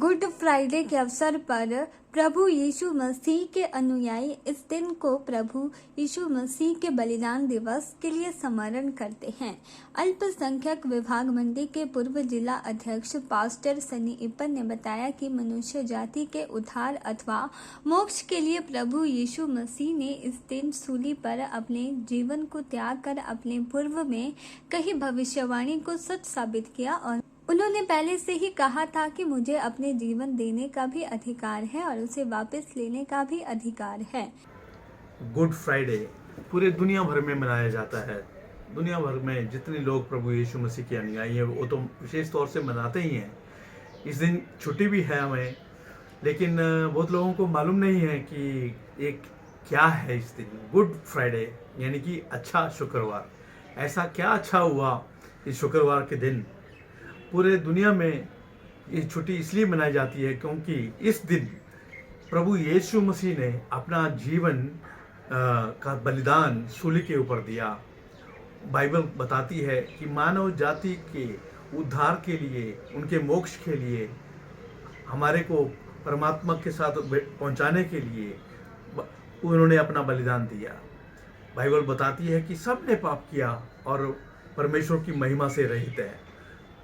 Good Friday के अवसर पर प्रभु यीशु मसीह के अनुयायी इस दिन को प्रभु यीशु मसीह के बलिदान दिवस के लिए स्मरण करते हैं। अल्पसंख्यक विभाग मंडी के पूर्व जिला अध्यक्ष पास्टर सनी इप्पन ने बताया कि मनुष्य जाति के उद्धार अथवा मोक्ष के लिए प्रभु यीशु मसीह ने इस दिन सूली पर अपने जीवन को त्याग कर अपने पूर्व में कही भविष्यवाणी को सच साबित किया और उन्होंने पहले से ही कहा था कि मुझे अपने जीवन देने का भी अधिकार है और उसे वापस लेने का भी अधिकार है। गुड फ्राइडे पूरे दुनिया भर में मनाया जाता है। दुनिया भर में जितने लोग प्रभु यीशु मसीह के अनुयायी हैं वो तो विशेष तौर से मनाते ही हैं। इस दिन छुट्टी भी है हमें, लेकिन बहुत लोगों को मालूम नहीं है कि एक क्या है इस दिन गुड फ्राइडे, यानी कि अच्छा शुक्रवार। ऐसा क्या अच्छा हुआ इस शुक्रवार के दिन। पूरे दुनिया में ये छुट्टी इसलिए मनाई जाती है क्योंकि इस दिन प्रभु यीशु मसीह ने अपना जीवन का बलिदान सूली के ऊपर दिया। बाइबल बताती है कि मानव जाति के उद्धार के लिए, उनके मोक्ष के लिए, हमारे को परमात्मा के साथ पहुंचाने के लिए उन्होंने अपना बलिदान दिया। बाइबल बताती है कि सब ने पाप किया और परमेश्वर की महिमा से रहित है।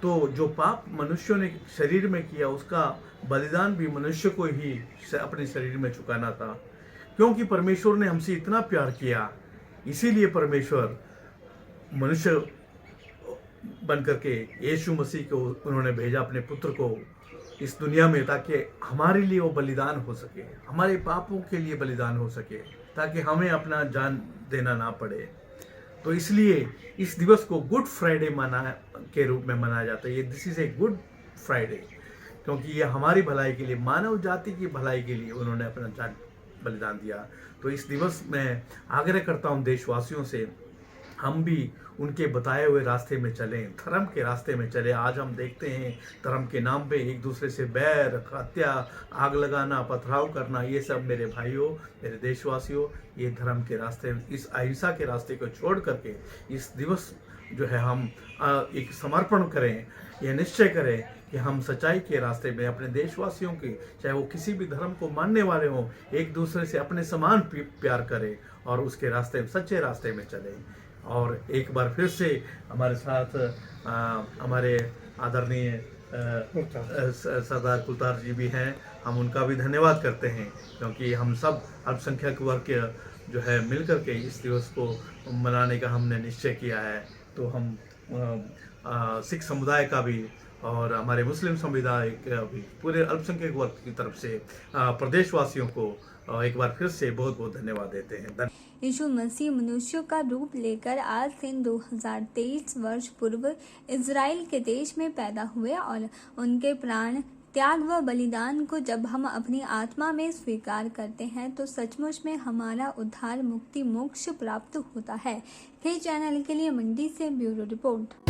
तो जो पाप मनुष्यों ने शरीर में किया उसका बलिदान भी मनुष्य को ही अपने शरीर में चुकाना था, क्योंकि परमेश्वर ने हमसे इतना प्यार किया। इसीलिए परमेश्वर मनुष्य बन करके यीशु मसीह को उन्होंने भेजा, अपने पुत्र को इस दुनिया में, ताकि हमारे लिए वो बलिदान हो सके, हमारे पापों के लिए बलिदान हो सके, ताकि हमें अपना जान देना ना पड़े। तो इसलिए इस दिवस को गुड फ्राइडे के रूप में मनाया जाता है। ये this is a good Friday, क्योंकि ये हमारी भलाई के लिए, मानव जाति की भलाई के लिए उन्होंने अपना जान बलिदान दिया। तो इस दिवस में आग्रह करता हूँ देशवासियों से, हम भी उनके बताए हुए रास्ते में चलें, धर्म के रास्ते में चलें। आज हम देखते हैं धर्म के नाम पे एक दूसरे से बैर, हत्या, आग लगाना, पथराव करना, ये सब मेरे भाइयों, मेरे देशवासियों, ये धर्म के रास्ते, इस अहिंसा के रास्ते को छोड़ करके इस दिवस जो है हम एक समर्पण करें, यह निश्चय करें कि हम सच्चाई के रास्ते में अपने देशवासियों के, चाहे वो किसी भी धर्म को मानने वाले हों, एक दूसरे से अपने समान प्यार करें और उसके रास्ते, सच्चे रास्ते में चलें। और एक बार फिर से हमारे साथ हमारे आदरणीय सरदार कुलतार जी भी हैं। हम उनका भी धन्यवाद करते हैं, क्योंकि हम सब अल्पसंख्यक वर्ग के जो है मिलकर के इस दिवस को मनाने का हमने निश्चय किया है। तो हम सिख समुदाय का भी और हमारे मुस्लिम समुदाय का भी, पूरे अल्पसंख्यक वर्ग की तरफ से प्रदेशवासियों को एक बार फिर से बहुत बहुत धन्यवाद देते हैं। यीशु मसीह मनुष्यों का रूप लेकर आज से 2023 वर्ष पूर्व इज़राइल के देश में पैदा हुए और उनके प्राण त्याग व बलिदान को जब हम अपनी आत्मा में स्वीकार करते हैं तो सचमुच में हमारा उद्धार, मुक्ति, मोक्ष प्राप्त होता है। हे चैनल के लिए मंडी से ब्यूरो रिपोर्ट।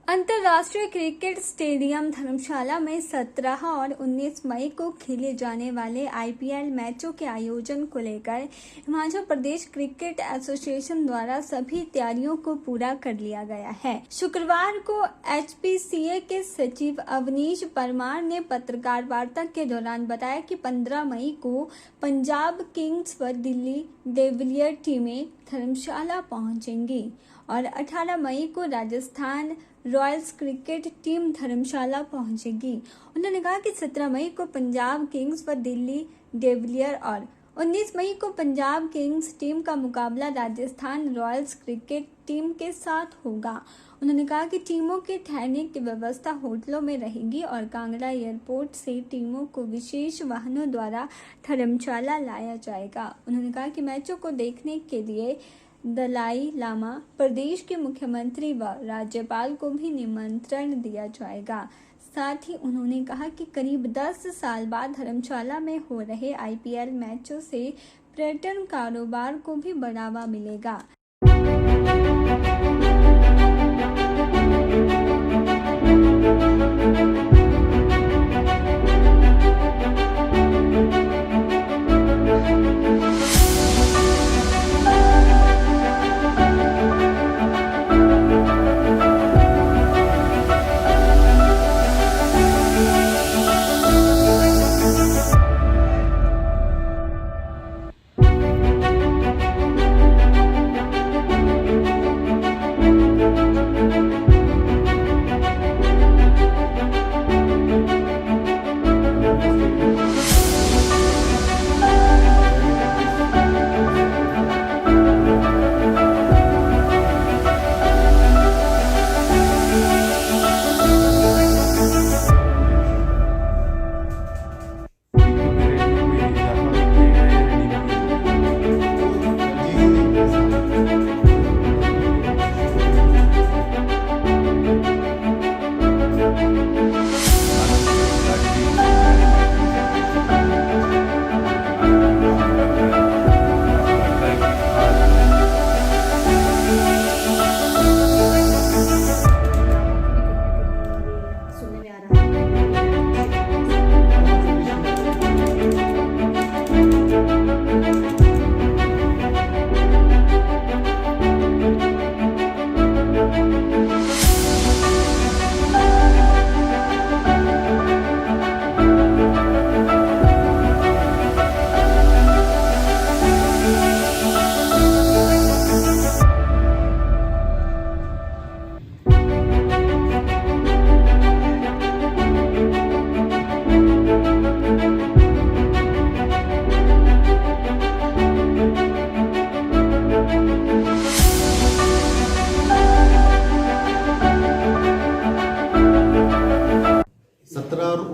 अंतर्राष्ट्रीय क्रिकेट स्टेडियम धर्मशाला में 17 और 19 मई को खेले जाने वाले IPL मैचों के आयोजन को लेकर हिमाचल प्रदेश क्रिकेट एसोसिएशन द्वारा सभी तैयारियों को पूरा कर लिया गया है। शुक्रवार को HPCA के सचिव अवनीश परमार ने पत्रकार वार्ता के दौरान बताया कि 15 मई को पंजाब किंग्स व दिल्ली डेविलियर टीमें धर्मशाला पहुंचेंगी और 18 मई को राजस्थान रॉयल्स क्रिकेट टीम धर्मशाला पहुंचेगी। उन्होंने कहा कि 17 मई को पंजाब किंग्स व दिल्ली डेविलियर और 19 मई को पंजाब किंग्स टीम का मुकाबला राजस्थान रॉयल्स क्रिकेट टीम के साथ होगा। उन्होंने कहा कि टीमों के ठहरने की व्यवस्था होटलों में रहेगी और कांगड़ा एयरपोर्ट से टीमों को विशेष वाहनों द्वारा धर्मशाला लाया जाएगा। उन्होंने कहा कि मैचों को देखने के लिए दलाई लामा, प्रदेश के मुख्यमंत्री व राज्यपाल को भी निमंत्रण दिया जाएगा। साथ ही उन्होंने कहा कि करीब 10 साल बाद धर्मशाला में हो रहे IPL मैचों से पर्यटन कारोबार को भी बढ़ावा मिलेगा।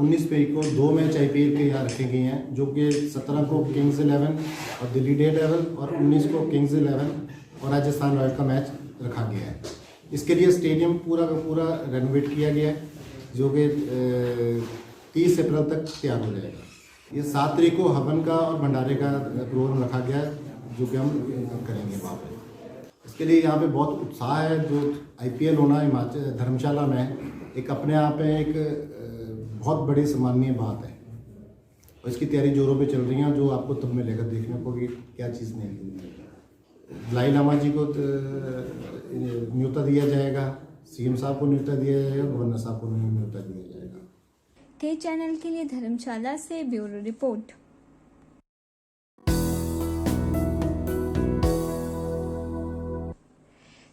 19 मई को 2 मैच आईपीएल के यहाँ रखे गए हैं, जो कि 17 को किंग्स 11 और दिल्ली डेयरडेविल और 19 को किंग्स 11 और राजस्थान रॉयल्स का मैच रखा गया है। इसके लिए स्टेडियम पूरा का पूरा रेनोवेट किया गया है, जो कि 30 अप्रैल तक तैयार हो जाएगा। ये 7 तारीख को हवन का और भंडारे का प्रोग्राम रखा गया है, जो कि हम करेंगे वहाँ पर। इसके लिए यहाँ पे बहुत उत्साह है। जो आईपीएल होना हिमाचल धर्मशाला में एक अपने आप में एक बहुत बड़ी सम्माननीय बात है, और इसकी तैयारी जोरों पे चल रही है, जो आपको तब मिलेगा देखने को कि क्या चीज़ नहीं। दलाई लामा जी को न्योता दिया जाएगा, सीएम साहब को न्योता दिया जाएगा, गवर्नर साहब को न्योता दिया जाएगा। के चैनल के लिए धर्मशाला से ब्यूरो रिपोर्ट।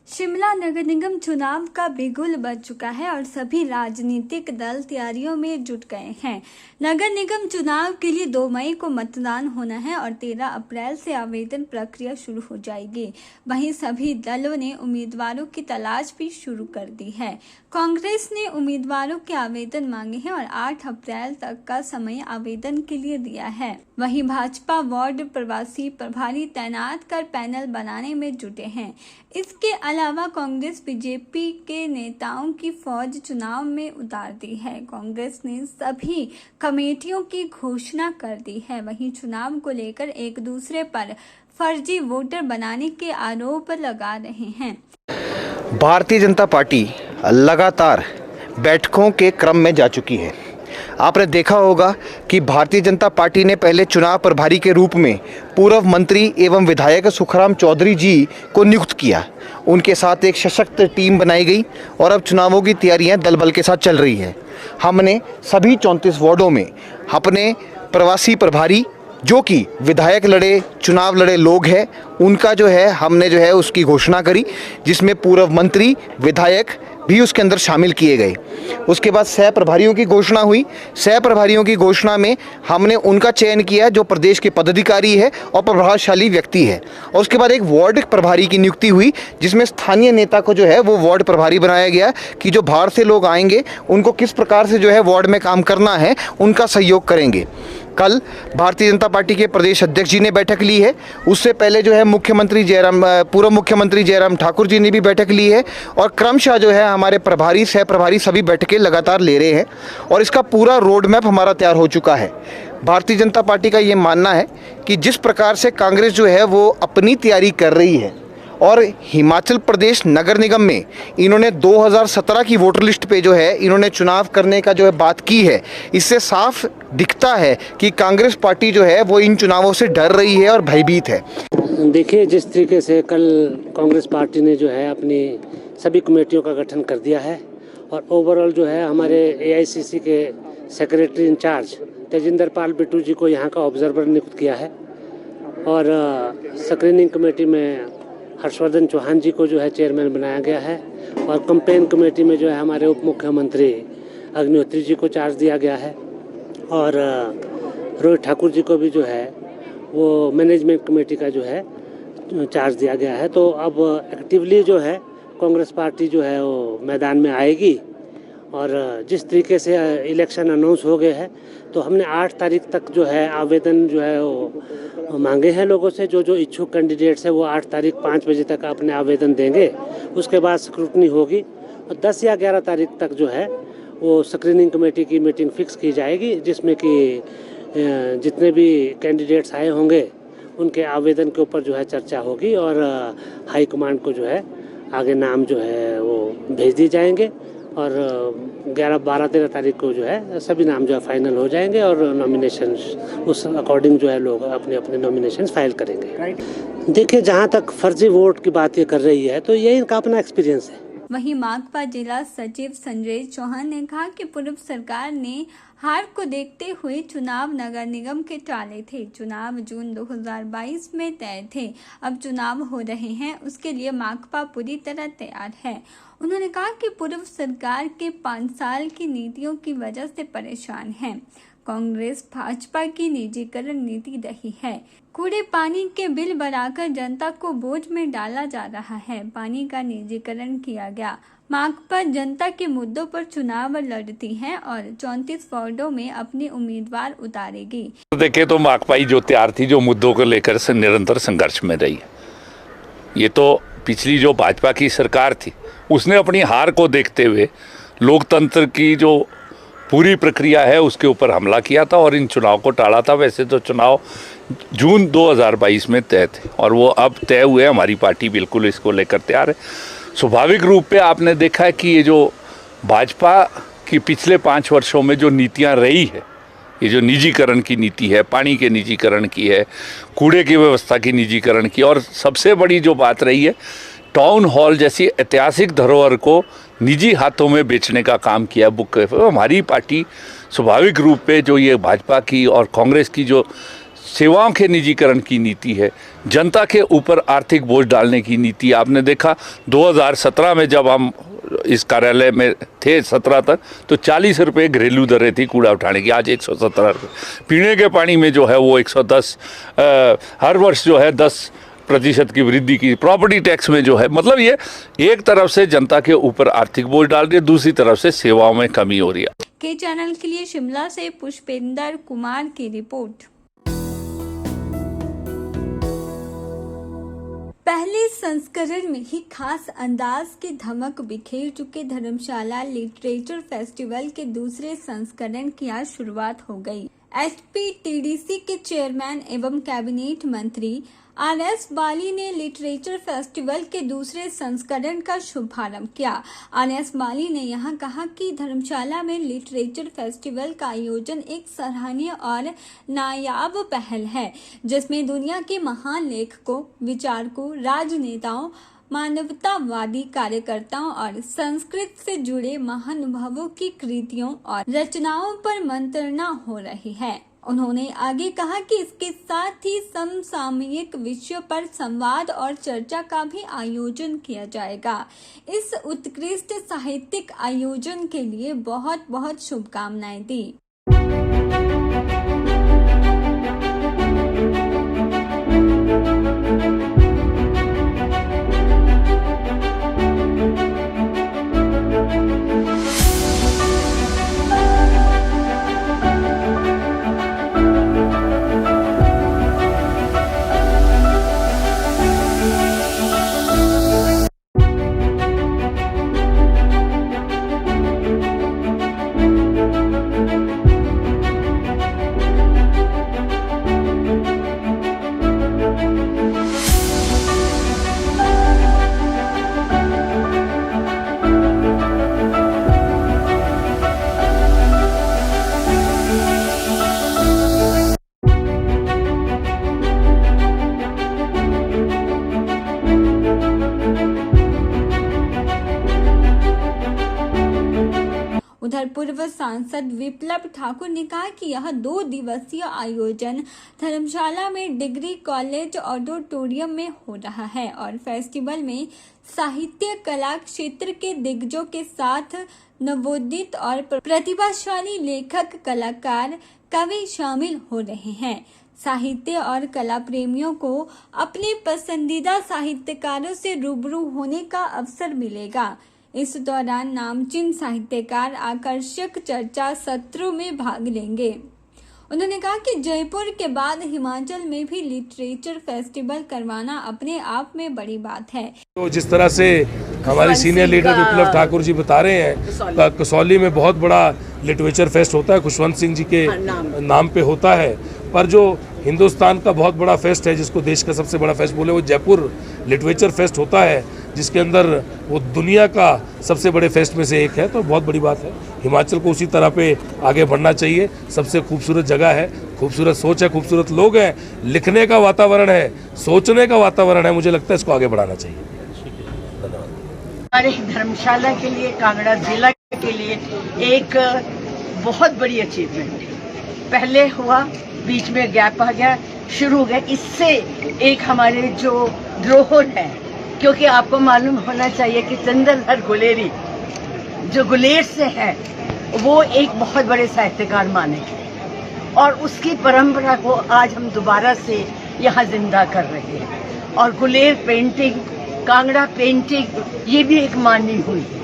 शिमला नगर निगम चुनाव का बिगुल बज चुका है और सभी राजनीतिक दल तैयारियों में जुट गए हैं। नगर निगम चुनाव के लिए 2 मई को मतदान होना है और 13 अप्रैल से आवेदन प्रक्रिया शुरू हो जाएगी। वहीं सभी दलों ने उम्मीदवारों की तलाश भी शुरू कर दी है। कांग्रेस ने उम्मीदवारों के आवेदन मांगे हैं और 8 अप्रैल तक का समय आवेदन के लिए दिया है। वहीं भाजपा वार्ड प्रवासी प्रभारी तैनात कर पैनल बनाने में जुटे हैं। इसके अलावा कांग्रेस बीजेपी के नेताओं की फौज चुनाव में उतार दी है। कांग्रेस ने सभी कमेटियों की घोषणा कर दी है। वहीं चुनाव को लेकर एक दूसरे पर फर्जी वोटर बनाने के आरोप लगा रहे हैं। भारतीय जनता पार्टी लगातार बैठकों के क्रम में जा चुकी है। आपने देखा होगा कि भारतीय जनता पार्टी ने पहले चुनाव प्रभारी के रूप में पूर्व मंत्री एवं विधायक सुखराम चौधरी जी को नियुक्त किया। उनके साथ एक सशक्त टीम बनाई गई और अब चुनावों की तैयारियां दल बल के साथ चल रही है। हमने सभी 34 वार्डों में अपने प्रवासी प्रभारी जो कि विधायक लड़े चुनाव लड़े लोग हैं, उनका जो है हमने जो है उसकी घोषणा करी, जिसमें पूर्व मंत्री विधायक भी उसके अंदर शामिल किए गए। उसके बाद सह प्रभारियों की घोषणा हुई। सह प्रभारियों की घोषणा में हमने उनका चयन किया जो प्रदेश के पदाधिकारी है और प्रभावशाली व्यक्ति है। और उसके बाद एक वार्ड प्रभारी की नियुक्ति हुई, जिसमें स्थानीय नेता को जो है वो वार्ड प्रभारी बनाया गया कि जो बाहर से लोग आएंगे उनको किस प्रकार से जो है वार्ड में काम करना है, उनका सहयोग करेंगे। कल भारतीय जनता पार्टी के प्रदेश अध्यक्ष जी ने बैठक ली है। उससे पहले जो है पूर्व मुख्यमंत्री जयराम ठाकुर जी ने भी बैठक ली है और क्रमशः जो है हमारे प्रभारी सह प्रभारी सभी बैठकें लगातार ले रहे हैं और इसका पूरा रोड मैप हमारा तैयार हो चुका है। भारतीय जनता पार्टी का ये मानना है कि जिस प्रकार से कांग्रेस जो है वो अपनी तैयारी कर रही है और हिमाचल प्रदेश नगर निगम में इन्होंने 2017 की वोटर लिस्ट पे जो है इन्होंने चुनाव करने का जो है बात की है, इससे साफ दिखता है कि कांग्रेस पार्टी जो है वो इन चुनावों से डर रही है और भयभीत है। देखिए, जिस तरीके से कल कांग्रेस पार्टी ने जो है अपनी सभी कमेटियों का गठन कर दिया है और ओवरऑल जो है हमारे AICC के सेक्रेटरी इंचार्ज तेजिंदर पाल बिट्टू जी को यहाँ का ऑब्जर्वर नियुक्त किया है और स्क्रीनिंग कमेटी में हर्षवर्धन चौहान जी को जो है चेयरमैन बनाया गया है और कैंपेन कमेटी में जो है हमारे उप मुख्यमंत्री अग्निहोत्री जी को चार्ज दिया गया है और रोहित ठाकुर जी को भी जो है वो मैनेजमेंट कमेटी का जो है चार्ज दिया गया है। तो अब एक्टिवली जो है कांग्रेस पार्टी जो है वो मैदान में आएगी और जिस तरीके से इलेक्शन अनाउंस हो गए हैं तो हमने 8 तारीख तक जो है आवेदन जो है वो मांगे हैं लोगों से। जो इच्छुक कैंडिडेट्स है वो 8 तारीख 5 बजे तक अपने आवेदन देंगे। उसके बाद स्क्रूटनी होगी और 10 या 11 तारीख तक जो है वो स्क्रीनिंग कमेटी की मीटिंग फिक्स की जाएगी, जिसमें कि जितने भी कैंडिडेट्स आए होंगे उनके आवेदन के ऊपर जो है चर्चा होगी और हाई कमांड को जो है आगे नाम जो है वो भेज दिए जाएंगे और 11, 12, 13 तारीख को जो है सभी नाम जो है फाइनल हो जाएंगे और नॉमिनेशन उस अकॉर्डिंग जो है लोग अपने अपने नॉमिनेशन फाइल करेंगे। देखिए, जहाँ तक फर्जी वोट की बात ये कर रही है तो ये इनका अपना एक्सपीरियंस है। वहीं माकपा जिला सचिव संजय चौहान ने कहा कि पूर्व सरकार ने हार को देखते हुए चुनाव नगर निगम के टाले थे। चुनाव जून 2022 में तय थे, अब चुनाव हो रहे हैं, उसके लिए माकपा पूरी तरह तैयार है। उन्होंने कहा कि पूर्व सरकार के 5 साल की नीतियों की वजह से परेशान हैं। कांग्रेस भाजपा की निजीकरण नीति रही है। कूड़े पानी के बिल बढ़ाकर जनता को बोझ में डाला जा रहा है। पानी का निजीकरण किया गया। माकपा जनता के मुद्दों पर चुनाव लड़ती है और 34 वार्डों में अपने उम्मीदवार उतारेगी। देखे तो माकपाई जो तैयार थी, जो मुद्दों को लेकर से निरंतर संघर्ष में रही। ये तो पिछली जो भाजपा की सरकार थी, उसने अपनी हार को देखते हुए लोकतंत्र की जो पूरी प्रक्रिया है उसके ऊपर हमला किया था और इन चुनाव को टाला था। वैसे तो चुनाव जून 2022 में तय थे और वो अब तय हुए। हमारी पार्टी बिल्कुल इसको लेकर तैयार है। स्वाभाविक रूप पे आपने देखा है कि ये जो भाजपा की पिछले 5 वर्षों में जो नीतियां रही है, ये जो निजीकरण की नीति है, पानी के निजीकरण की है, कूड़े की व्यवस्था की निजीकरण की, और सबसे बड़ी जो बात रही है टाउन हॉल जैसी ऐतिहासिक धरोहर को निजी हाथों में बेचने का काम किया बुक। हमारी पार्टी स्वाभाविक रूप पे जो ये भाजपा की और कांग्रेस की जो सेवाओं के निजीकरण की नीति है, जनता के ऊपर आर्थिक बोझ डालने की नीति, आपने देखा 2017 में जब हम इस कार्यालय में थे 17 तक, तो 40 रुपये घरेलू दरें थी कूड़ा उठाने की, आज 117 रुपये। पीने के पानी में जो है वो 110 हर वर्ष जो है 10% की वृद्धि की। प्रॉपर्टी टैक्स में जो है, मतलब ये एक तरफ से जनता के ऊपर आर्थिक बोझ डाल रही है, दूसरी तरफ से सेवाओं में कमी हो रही है। के चैनल के लिए शिमला से पुष्पेंद्र कुमार की रिपोर्ट। पहले संस्करण में ही खास अंदाज की धमक बिखेर चुके धर्मशाला लिटरेचर फेस्टिवल के दूसरे संस्करण की आज शुरुआत हो गई। एचपीटीडीसी के चेयरमैन एवं कैबिनेट मंत्री आरएस बाली ने लिटरेचर फेस्टिवल के दूसरे संस्करण का शुभारंभ किया। आरएस बाली ने यहाँ कहा कि धर्मशाला में लिटरेचर फेस्टिवल का आयोजन एक सराहनीय और नायाब पहल है, जिसमें दुनिया के महान लेखकों, विचारकों, राजनेताओं, मानवतावादी कार्यकर्ताओं और संस्कृत से जुड़े महानुभावों की कृतियों और रचनाओं पर मंत्रणा हो रही है। उन्होंने आगे कहा कि इसके साथ ही समसामयिक विषयों पर संवाद और चर्चा का भी आयोजन किया जाएगा। इस उत्कृष्ट साहित्यिक आयोजन के लिए बहुत बहुत शुभकामनाएं दी। उधर पूर्व सांसद विप्लव ठाकुर ने कहा कि यह 2 दिवसीय आयोजन धर्मशाला में डिग्री कॉलेज ऑडिटोरियम में हो रहा है और फेस्टिवल में साहित्य कला क्षेत्र के दिग्गजों के साथ नवोदित और प्रतिभाशाली लेखक, कलाकार, कवि शामिल हो रहे हैं। साहित्य और कला प्रेमियों को अपने पसंदीदा साहित्यकारों से रूबरू होने का अवसर मिलेगा। इस दौरान नामचीन साहित्यकार आकर्षक चर्चा सत्रों में भाग लेंगे। उन्होंने कहा कि जयपुर के बाद हिमाचल में भी लिटरेचर फेस्टिवल करवाना अपने आप में बड़ी बात है। तो जिस तरह से हमारे सीनियर लीडर विप्लव ठाकुर जी बता रहे हैं, कसौली में बहुत बड़ा लिटरेचर फेस्ट होता है, खुशवंत सिंह जी के नाम पे होता है। पर जो हिंदुस्तान का बहुत बड़ा फेस्ट है, जिसको देश का सबसे बड़ा फेस्ट बोले, वो जयपुर लिटरेचर फेस्ट होता है, जिसके अंदर वो दुनिया का सबसे बड़े फेस्ट में से एक है। तो बहुत बड़ी बात है। हिमाचल को उसी तरह पे आगे बढ़ना चाहिए। सबसे खूबसूरत जगह है, खूबसूरत सोच है, खूबसूरत लोग हैं, लिखने का वातावरण है, सोचने का वातावरण है। मुझे लगता है इसको आगे बढ़ाना चाहिए। हमारे धर्मशाला के लिए, कांगड़ा जिला के लिए एक बहुत बड़ी अचीवमेंट। पहले हुआ, बीच में गैप आ गया, शुरू हो गया। इससे एक हमारे जो धरोहर है, क्योंकि आपको मालूम होना चाहिए कि चंद्रधर गुलेरी जो गुलेर से है, वो एक बहुत बड़े साहित्यकार माने गए। और उसकी परंपरा को आज हम दोबारा से यहाँ जिंदा कर रहे हैं। और गुलेर पेंटिंग, कांगड़ा पेंटिंग, ये भी एक मानी हुई है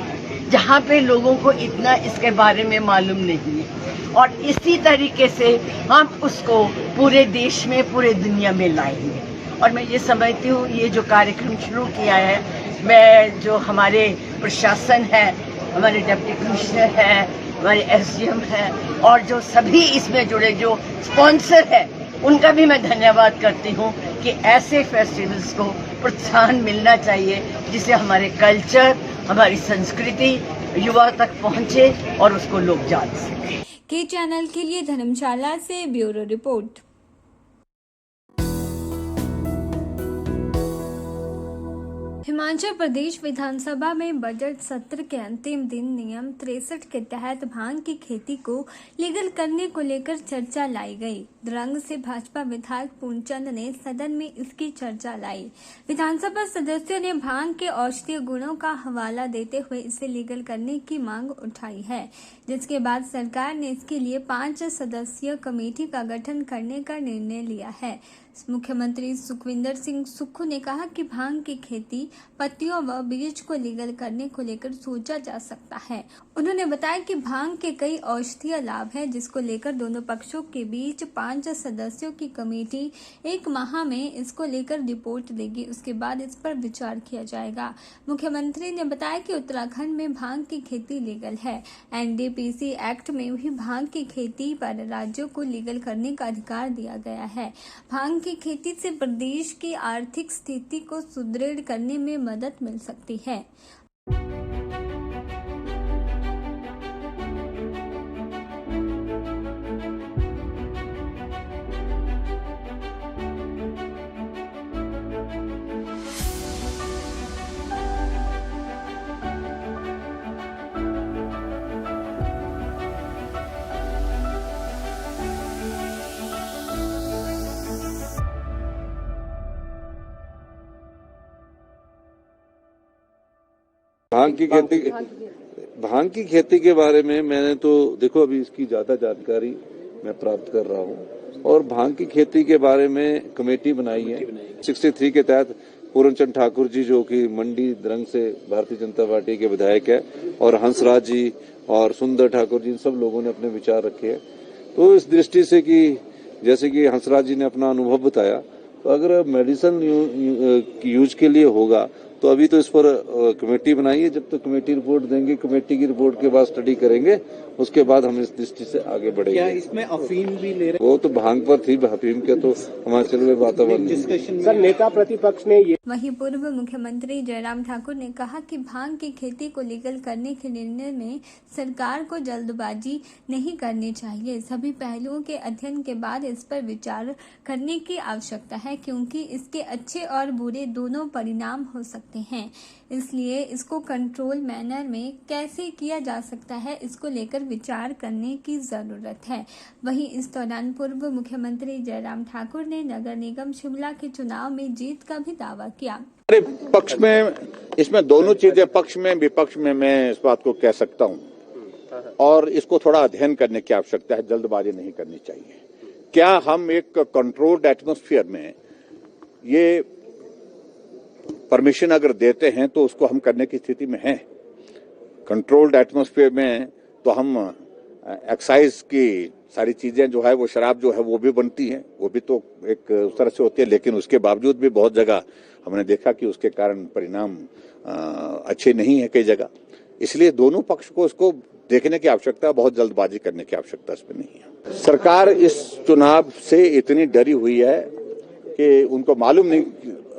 जहाँ पे लोगों को इतना इसके बारे में मालूम नहीं है। और इसी तरीके से हम उसको पूरे देश में, पूरे दुनिया में लाएंगे। और मैं ये समझती हूँ ये जो कार्यक्रम शुरू किया है, मैं जो हमारे प्रशासन है, हमारे डिप्टी कमिश्नर है, हमारे एसडीएम है और जो सभी इसमें जुड़े जो स्पॉन्सर है, उनका भी मैं धन्यवाद करती हूँ कि ऐसे फेस्टिवल्स को प्रोत्साहन मिलना चाहिए जिससे हमारे कल्चर, हमारी संस्कृति युवा तक पहुँचे और उसको लोग जान सकें। के चैनल के लिए धर्मशाला से ब्यूरो रिपोर्ट। हिमाचल प्रदेश विधानसभा में बजट सत्र के अंतिम दिन नियम 63 के तहत भांग की खेती को लीगल करने को लेकर चर्चा लाई गई। द्रंग से भाजपा विधायक पूर्णचंद ने सदन में इसकी चर्चा लाई। विधानसभा सदस्यों ने भांग के औषधीय गुणों का हवाला देते हुए इसे लीगल करने की मांग उठाई है, जिसके बाद सरकार ने इसके लिए 5 सदस्यीय कमेटी का गठन करने का निर्णय लिया है। मुख्यमंत्री सुखविंदर सिंह सुक्खू ने कहा कि भांग की खेती, पत्तियों व बीज को लीगल करने को लेकर सोचा जा सकता है। उन्होंने बताया कि भांग के कई औषधीय लाभ हैं, जिसको लेकर दोनों पक्षों के बीच 5 सदस्यों की कमेटी 1 माह में इसको लेकर रिपोर्ट देगी। उसके बाद इस पर विचार किया जाएगा। मुख्यमंत्री ने बताया कि उत्तराखंड में भांग की खेती लीगल है। एनडीपीसी एक्ट में भी भांग की खेती पर राज्यों को लीगल करने का अधिकार दिया गया है। भांग की खेती से प्रदेश की आर्थिक स्थिति को सुदृढ़ करने में मदद मिल सकती है। भांग की खेती के बारे में मैंने तो देखो अभी इसकी ज्यादा जानकारी मैं प्राप्त कर रहा हूँ और भांग की खेती के बारे में कमेटी बनाई है 63 के तहत। पूर्णचंद ठाकुर जी जो कि मंडी द्रंग से भारतीय जनता पार्टी के विधायक है और हंसराज जी और सुंदर ठाकुर जी, सब लोगों ने अपने विचार रखे हैं। तो इस दृष्टि से कि जैसे कि हंसराज जी ने अपना अनुभव बताया, तो अगर मेडिसिन यूज के लिए होगा तो अभी तो इस पर कमेटी बनाई है। जब तक कमेटी रिपोर्ट देंगे, कमेटी की रिपोर्ट के बाद स्टडी करेंगे, उसके बाद हम इस दृष्टि से आगे बढ़ेंगे। क्या इसमें अफीम भी ले रहे? वो तो भांग पर थी, अफीम के तो हिमाचल में वातावरण डिस्कशन। सर, नेता प्रतिपक्ष ने ये वहीं पूर्व मुख्यमंत्री जयराम ठाकुर ने कहा कि भांग की खेती को लीगल करने के निर्णय में सरकार को जल्दबाजी नहीं करनी चाहिए। सभी पहलुओं के अध्ययन के बाद इस पर विचार करने की आवश्यकता है, क्योंकि इसके अच्छे और बुरे दोनों परिणाम हो सकते हैं। इसलिए इसको कंट्रोल मैनर में कैसे किया जा सकता है, इसको लेकर विचार करने की जरूरत है। वहीं इस दौरान पूर्व मुख्यमंत्री जयराम ठाकुर ने नगर निगम शिमला के चुनाव में जीत का भी दावा किया। अरे पक्ष में, इसमें दोनों चीजें, पक्ष में विपक्ष में मैं इस बात को कह सकता हूं और इसको थोड़ा अध्ययन करने की आवश्यकता है, जल्दबाजी नहीं करनी चाहिए। क्या हम एक कंट्रोल्ड एटमॉस्फेयर में ये परमिशन अगर देते हैं तो उसको हम करने की स्थिति में हैं? कंट्रोल्ड एटमॉस्फेयर में तो हम एक्साइज की सारी चीजें जो है, वो शराब जो है वो भी बनती है, वो भी तो एक उस तरह से होती है, लेकिन उसके बावजूद भी बहुत जगह हमने देखा कि उसके कारण परिणाम अच्छे नहीं है कई जगह। इसलिए दोनों पक्ष को इसको देखने की आवश्यकता, बहुत जल्दबाजी करने की आवश्यकता इसमें नहीं है। सरकार इस चुनाव से इतनी डरी हुई है कि उनको मालूम नहीं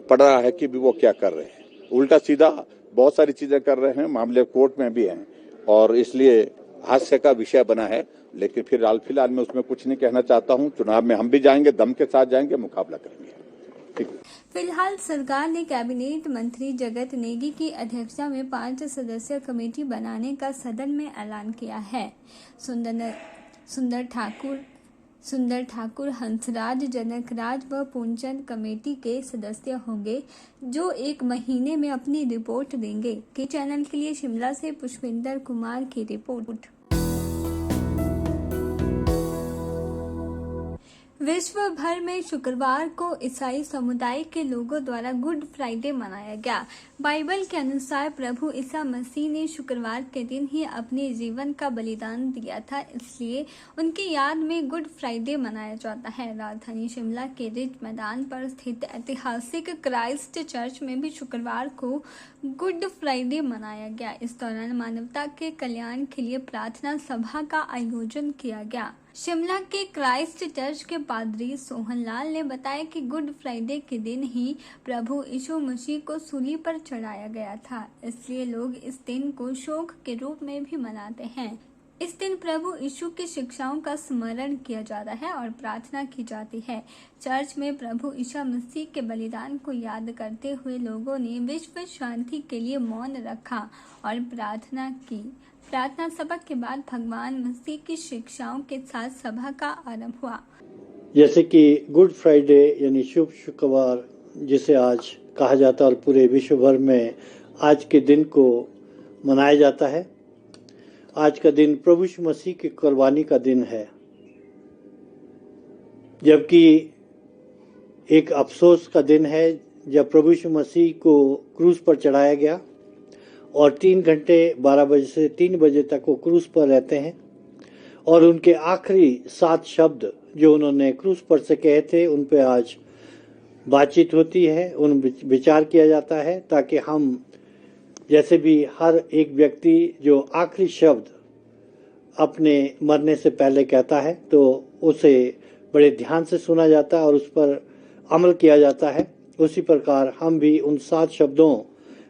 पड़ रहा है कि भी वो क्या कर रहे हैं। उल्टा सीधा बहुत सारी चीजें कर रहे हैं, मामले कोर्ट में भी हैं और इसलिए हास्य का विषय बना है। लेकिन फिलहाल मैं उसमें कुछ नहीं कहना चाहता हूं। चुनाव में हम भी जाएंगे, दम के साथ जाएंगे, मुकाबला करेंगे। फिलहाल सरकार ने कैबिनेट मंत्री जगत नेगी की अध्यक्षता में 5 सदस्यीय कमेटी बनाने का सदन में ऐलान किया है। सुंदर ठाकुर, हंसराज, जनकराज व पूर्णचंद कमेटी के सदस्य होंगे, जो 1 महीने में अपनी रिपोर्ट देंगे। के चैनल के लिए शिमला से पुष्पिंदर कुमार की रिपोर्ट। विश्व भर में शुक्रवार को ईसाई समुदाय के लोगों द्वारा गुड फ्राइडे मनाया गया। बाइबल के अनुसार प्रभु ईसा मसीह ने शुक्रवार के दिन ही अपने जीवन का बलिदान दिया था, इसलिए उनकी याद में गुड फ्राइडे मनाया जाता है। राजधानी शिमला के रिज मैदान पर स्थित ऐतिहासिक क्राइस्ट चर्च में भी शुक्रवार को गुड फ्राइडे मनाया गया। इस दौरान मानवता के कल्याण के लिए प्रार्थना सभा का आयोजन किया गया। शिमला के क्राइस्ट चर्च के पादरी सोहन लाल ने बताया कि गुड फ्राइडे के दिन ही प्रभु यीशु मसीह को सूली पर चढ़ाया गया था, इसलिए लोग इस दिन को शोक के रूप में भी मनाते हैं। इस दिन प्रभु यीशु की शिक्षाओं का स्मरण किया जाता है और प्रार्थना की जाती है। चर्च में प्रभु यीशु मसीह के बलिदान को याद करते हुए लोगों ने विश्व शांति के लिए मौन रखा और प्रार्थना की। प्रार्थना सभा के बाद भगवान मसीह की शिक्षाओं के साथ सभा का आरंभ हुआ। जैसे कि गुड फ्राइडे यानी शुभ शुक्रवार जिसे आज कहा जाता है और पूरे विश्व भर में आज के दिन को मनाया जाता है। आज का दिन प्रभु यीशु मसीह की कुर्बानी का दिन है, जबकि एक अफसोस का दिन है जब प्रभु यीशु मसीह को क्रूस पर चढ़ाया गया और 3 घंटे 12 बजे से 3 बजे तक वो क्रूस पर रहते हैं और उनके आखिरी 7 शब्द जो उन्होंने क्रूस पर से कहे थे उन पे आज बातचीत होती है, उन विचार किया जाता है, ताकि हम जैसे भी हर एक व्यक्ति जो आखिरी शब्द अपने मरने से पहले कहता है तो उसे बड़े ध्यान से सुना जाता है और उस पर अमल किया जाता है। उसी प्रकार हम भी उन 7 शब्दों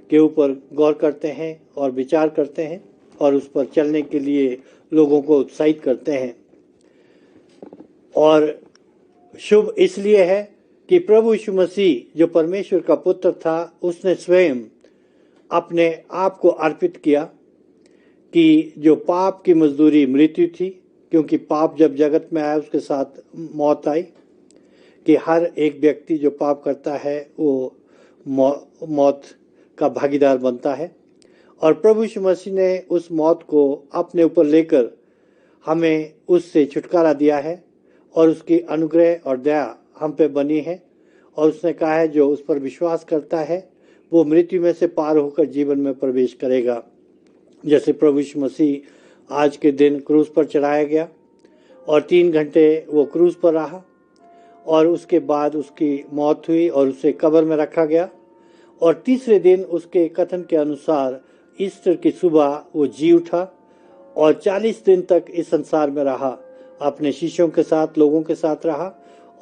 के ऊपर गौर करते हैं और विचार करते हैं और उस पर चलने के लिए लोगों को उत्साहित करते हैं। और शुभ इसलिए है कि प्रभु यीशु मसीह जो परमेश्वर का पुत्र था, उसने स्वयं अपने आप को अर्पित किया कि जो पाप की मजदूरी मृत्यु थी, क्योंकि पाप जब जगत में आया उसके साथ मौत आई, कि हर एक व्यक्ति जो पाप करता है वो मौत का भागीदार बनता है। और प्रभु यीशु मसीह ने उस मौत को अपने ऊपर लेकर हमें उससे छुटकारा दिया है और उसकी अनुग्रह और दया हम पे बनी है। और उसने कहा है जो उस पर विश्वास करता है वो मृत्यु में से पार होकर जीवन में प्रवेश करेगा। जैसे प्रभु यीशु मसीह आज के दिन क्रूस पर चढ़ाया गया और 3 घंटे वो क्रूस पर रहा और उसके बाद उसकी मौत हुई और उसे कब्र में रखा गया और तीसरे दिन उसके कथन के अनुसार ईस्टर की सुबह वो जी उठा और 40 दिन तक इस संसार में रहा, अपने शिष्यों के साथ, लोगों के साथ रहा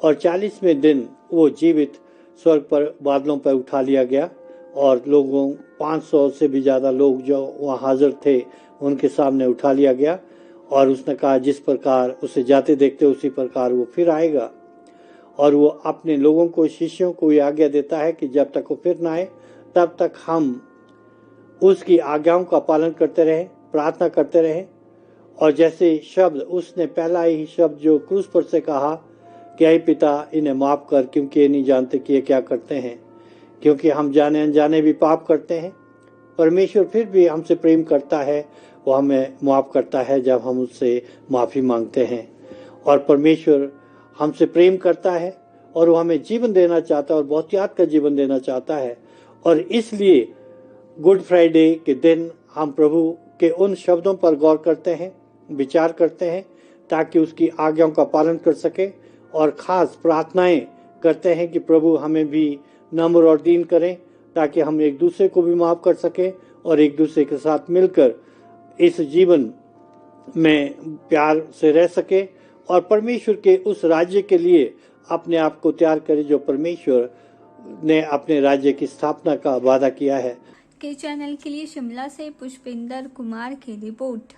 और 40वें दिन वो जीवित स्वर्ग पर बादलों पर उठा लिया गया और लोगों 500 से भी ज़्यादा लोग जो वहाँ हाजिर थे उनके सामने उठा लिया गया। और उसने कहा जिस प्रकार उसे जाते देखते उसी प्रकार वो फिर आएगा। और वो अपने लोगों को, शिष्यों को ये आज्ञा देता है कि जब तक वो फिर ना आए तब तक हम उसकी आज्ञाओं का पालन करते रहें, प्रार्थना करते रहें। और जैसे शब्द उसने पहला ही शब्द जो क्रूस पर से कहा कि हे पिता इन्हें माफ़ कर क्योंकि ये नहीं जानते कि ये क्या करते हैं, क्योंकि हम जाने अनजाने भी पाप करते हैं। परमेश्वर फिर भी हमसे प्रेम करता है, वो हमें माफ़ करता है जब हम उससे माफ़ी मांगते हैं। और परमेश्वर हमसे प्रेम करता है और वो हमें जीवन देना चाहता है और बहुत याद का जीवन देना चाहता है। और इसलिए गुड फ्राइडे के दिन हम प्रभु के उन शब्दों पर गौर करते हैं, विचार करते हैं, ताकि उसकी आज्ञाओं का पालन कर सके और ख़ास प्रार्थनाएं करते हैं कि प्रभु हमें भी नम्र और दीन करें, ताकि हम एक दूसरे को भी माफ़ कर सकें और एक दूसरे के साथ मिलकर इस जीवन में प्यार से रह सके और परमेश्वर के उस राज्य के लिए अपने आप को तैयार करें जो परमेश्वर ने अपने राज्य की स्थापना का वादा किया है। के चैनल के लिए शिमला से पुष्पिंदर कुमार की रिपोर्ट।